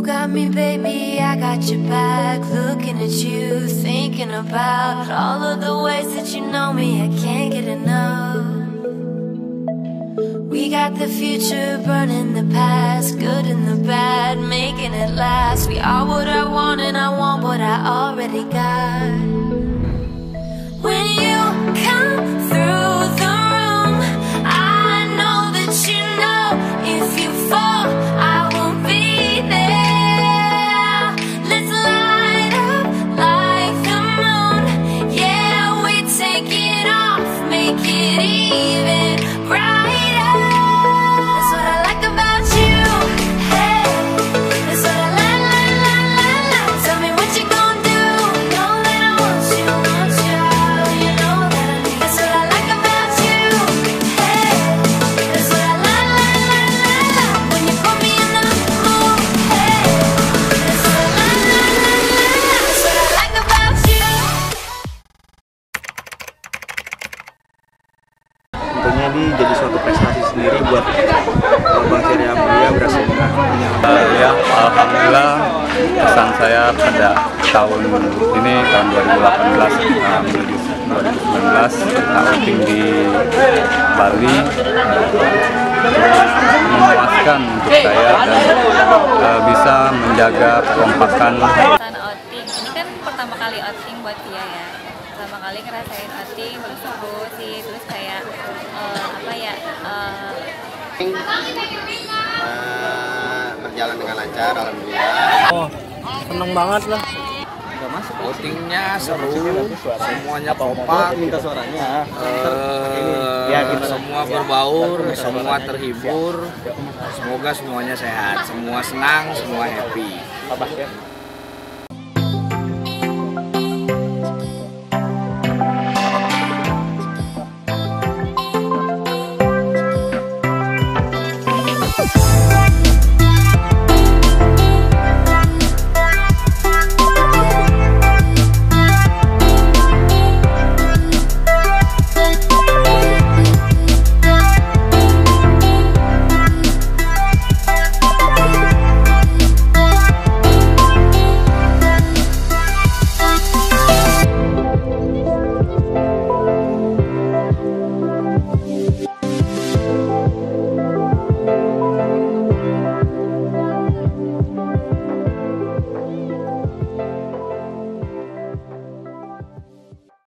got me, baby, I got your back. Looking at you, thinking about all of the ways that you know me, I can't get enough. We got the future burning the past, good and the bad, making it last. We are what I want and I want what I already got. When you come through the room, I know that you know if you fall, I will be there. Let's light up like the moon. Yeah, we take it off, make it even brighter. That's what I like about you. Hey, that's what I like. Tell me what you gonna do. Know that I want you, you know that I need. That's what I like about you. Hey, that's what I like. When you put me in the mood. Hey, that's what I like. That's what I like about you. Tentunya ini jadi suatu prestasi sendiri buat Bang Ceri Amelia berhasil Ya, alhamdulillah pesan saya pada tahun ini, tahun 2018 menuju 2019, kita outing di Bali memuaskan untuk saya dan bisa menjaga kekompakan. Outing ini kan pertama kali outing buat dia ya, pertama kali ngerasain outing, terus seru sih, terus kayak berjalan dengan lancar, alhamdulillah. Oh, seneng banget lah. Outingnya seru, semuanya kompak, minta suaranya. semua berbaur, semua terhibur. Semoga semuanya sehat, semua senang, semua happy.